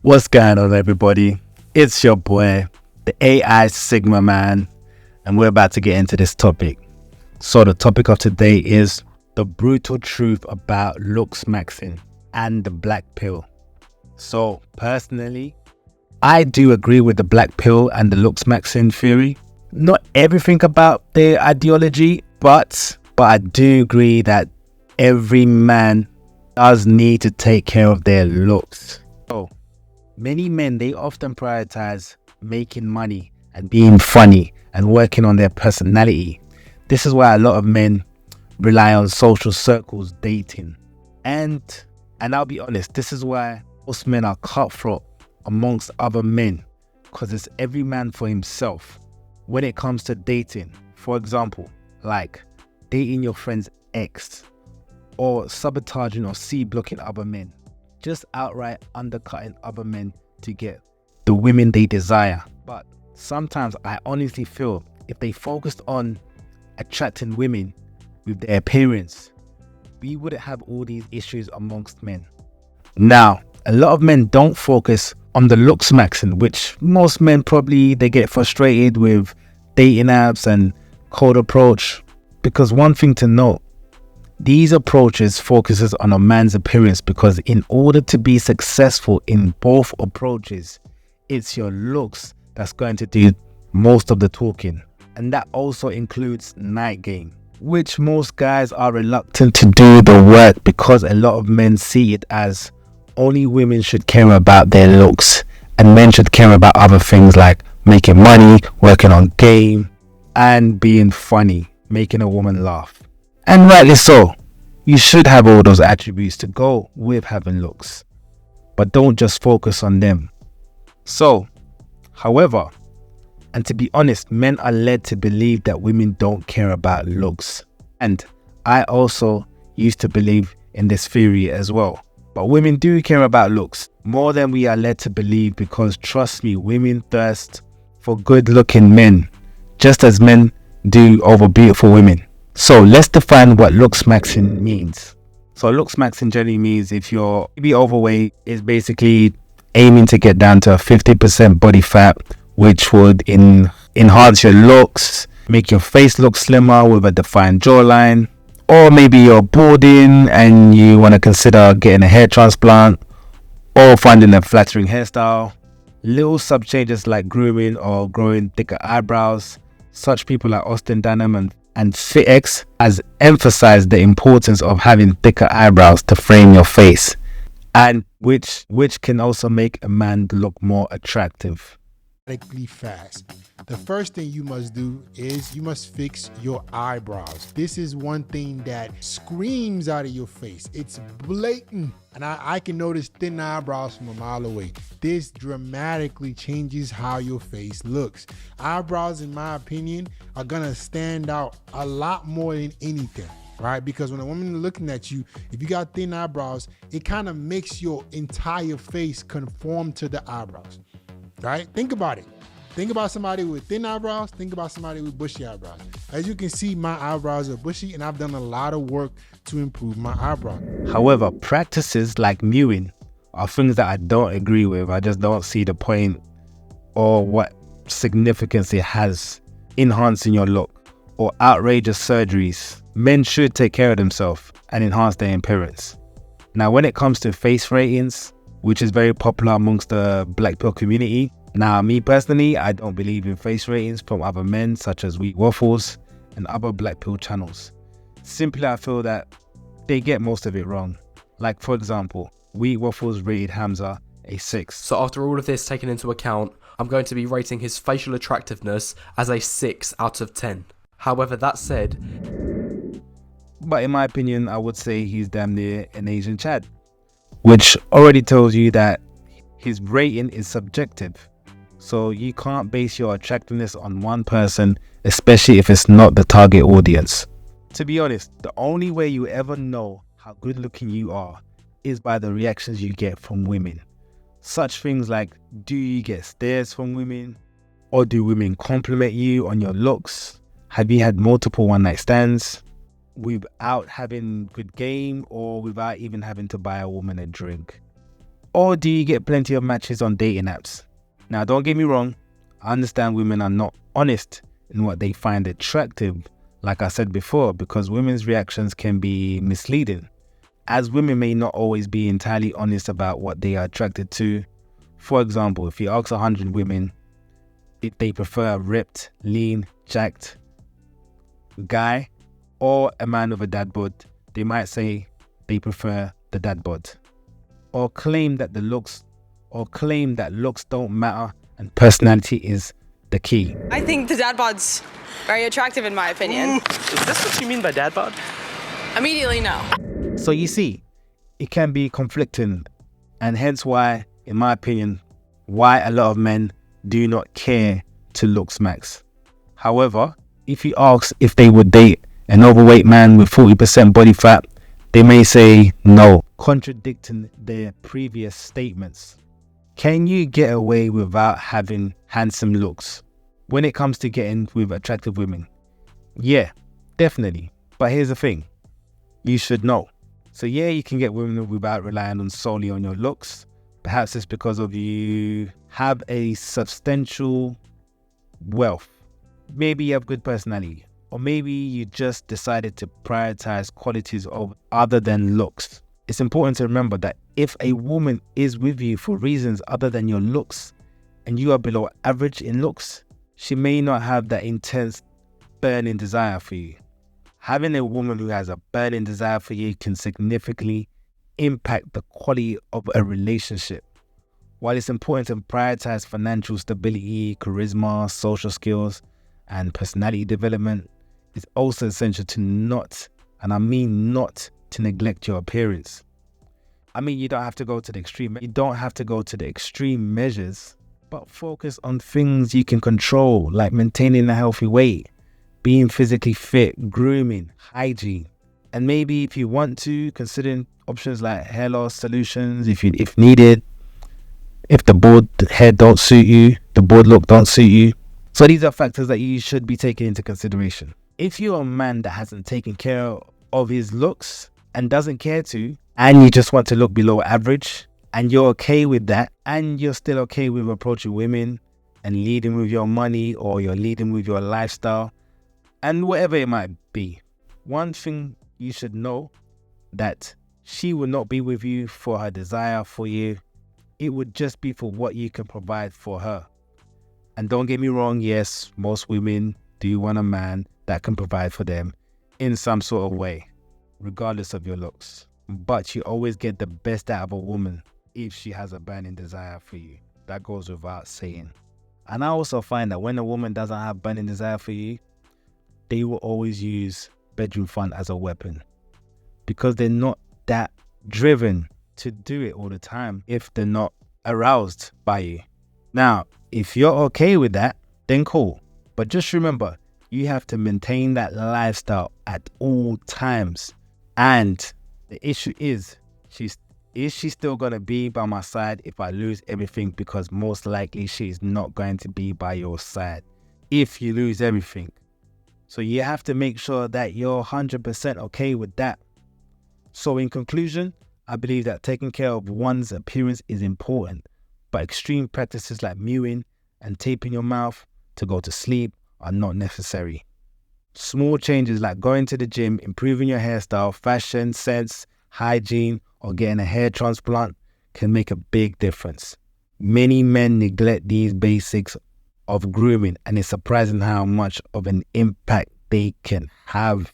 What's going on, everybody? It's your boy, the AI Sigma man, and we're about to get into this topic. So the topic of today is the brutal truth about looks maxing and the black pill. So personally, I do agree with the black pill and the looks maxing theory. Not everything about their ideology, but I do agree that every man does need to take care of their looks. So many men, they often prioritize making money and being funny and working on their personality. This is why a lot of men rely on social circles dating. And I'll be honest, this is why most men are cutthroat amongst other men, because it's every man for himself when it comes to dating. For example, like dating your friend's ex, or sabotaging or C-blocking other men, just outright undercutting other men to get the women they desire. But sometimes I honestly feel if they focused on attracting women with their appearance, we wouldn't have all these issues amongst men. Now, a lot of men don't focus on the looks maxing, which most men probably, they get frustrated with dating apps and cold approach, because one thing to note, these approaches focuses on a man's appearance, because in order to be successful in both approaches, it's your looks that's going to do most of the talking. And that also includes night game, which most guys are reluctant to do the work, because a lot of men see it as only women should care about their looks and men should care about other things like making money, working on game, and being funny, making a woman laugh. And rightly so, you should have all those attributes to go with having looks, but don't just focus on them. So, however, and to be honest, men are led to believe that women don't care about looks. And I also used to believe in this theory as well. But women do care about looks more than we are led to believe, because trust me, women thirst for good looking men, just as men do over beautiful women. So let's define what looks maxing means. So looks maxing generally means if you're maybe overweight, is basically aiming to get down to a 50% body fat, which would enhance your looks, make your face look slimmer with a defined jawline. Or maybe you're balding and you want to consider getting a hair transplant or finding a flattering hairstyle. Little sub changes like grooming or growing thicker eyebrows. Such people like Austin Dunham and FitX has emphasized the importance of having thicker eyebrows to frame your face, and which can also make a man look more attractive. Fast. The first thing you must do is you must fix your eyebrows. This is one thing that screams out of your face. It's blatant. And I can notice thin eyebrows from a mile away. This dramatically changes how your face looks. Eyebrows, in my opinion, are gonna stand out a lot more than anything, right? Because when a woman is looking at you, if you got thin eyebrows, it kind of makes your entire face conform to the eyebrows, right? Think about it. Think about somebody with thin eyebrows. Think about somebody with bushy eyebrows. As you can see, my eyebrows are bushy and I've done a lot of work to improve my eyebrows. However, practices like mewing are things that I don't agree with. I just don't see the point or what significance it has enhancing your look. Or outrageous surgeries. Men should take care of themselves and enhance their appearance. Now, when it comes to face ratings, which is very popular amongst the black pill community, now, me personally, I don't believe in face ratings from other men such as Wheat Waffles and other black pill channels. Simply, I feel that they get most of it wrong. Like, for example, Wheat Waffles rated Hamza a 6. So after all of this taken into account, I'm going to be rating his facial attractiveness as a 6 out of 10. However, that said, but in my opinion, I would say he's damn near an Asian Chad, which already tells you that his rating is subjective. So you can't base your attractiveness on one person, especially if it's not the target audience. To be honest, the only way you ever know how good looking you are is by the reactions you get from women. Such things like, do you get stares from women? Or do women compliment you on your looks? Have you had multiple one night stands? without having good game or without even having to buy a woman a drink. Or do you get plenty of matches on dating apps? Now, don't get me wrong, I understand women are not honest in what they find attractive, like I said before, because women's reactions can be misleading, as women may not always be entirely honest about what they are attracted to. For example, if you ask 100 women if they prefer a ripped, lean, jacked guy or a man with a dad bod, they might say they prefer the dad bod, or claim that looks don't matter and personality is the key. I think the dad bod's very attractive in my opinion. Is this what you mean by dad bod? Immediately, no. So you see, it can be conflicting, and hence why, in my opinion, why a lot of men do not care to looks max. However, if you ask if they would date an overweight man with 40% body fat, they may say no, contradicting their previous statements. Can you get away without having handsome looks when it comes to getting with attractive women? Yeah, definitely. But here's the thing, you should know. So yeah, you can get women without relying solely on your looks. Perhaps it's because of you have a substantial wealth. Maybe you have good personality. Or maybe you just decided to prioritize qualities other than looks. It's important to remember that if a woman is with you for reasons other than your looks, and you are below average in looks, she may not have that intense burning desire for you. Having a woman who has a burning desire for you can significantly impact the quality of a relationship. While it's important to prioritize financial stability, charisma, social skills, and personality development, it's also essential to not, and I mean not, to neglect your appearance. I mean, you don't have to go to the extreme measures, but focus on things you can control, like maintaining a healthy weight, being physically fit, grooming, hygiene, and maybe if you want to, considering options like hair loss solutions if needed, if the bald head don't suit you, the bald look don't suit you. So these are factors that you should be taking into consideration. If you're a man that hasn't taken care of his looks and doesn't care to, and you just want to look below average, and you're okay with that, and you're still okay with approaching women and leading with your money, or you're leading with your lifestyle, and whatever it might be, one thing you should know, that she will not be with you for her desire for you. It would just be for what you can provide for her. And don't get me wrong, yes, most women do want a man that can provide for them in some sort of way, regardless of your looks. But you always get the best out of a woman if she has a burning desire for you. That goes without saying. And I also find that when a woman doesn't have burning desire for you, they will always use bedroom fun as a weapon, because they're not that driven to do it all the time if they're not aroused by you. Now, if you're okay with that, then cool. But just remember, you have to maintain that lifestyle at all times. And the issue is she still going to be by my side if I lose everything? Because most likely she's not going to be by your side if you lose everything. So you have to make sure that you're 100% okay with that. So in conclusion, I believe that taking care of one's appearance is important, but extreme practices like mewing and taping your mouth to go to sleep are not necessary. Small changes like going to the gym, improving your hairstyle, fashion, sense, hygiene, or getting a hair transplant can make a big difference. Many men neglect these basics of grooming, and it's surprising how much of an impact they can have.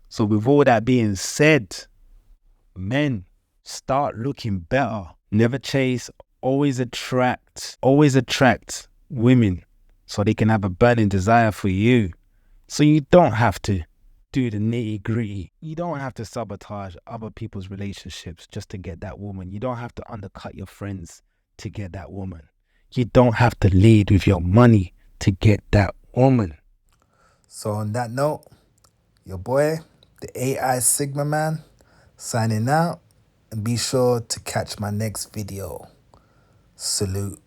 So with all that being said, men, start looking better. Never chase, always attract women so they can have a burning desire for you. So you don't have to do the nitty gritty. You don't have to sabotage other people's relationships just to get that woman. You don't have to undercut your friends to get that woman. You don't have to lead with your money to get that woman. So on that note, your boy, the AI Sigma Man, signing out, and be sure to catch my next video. Salute.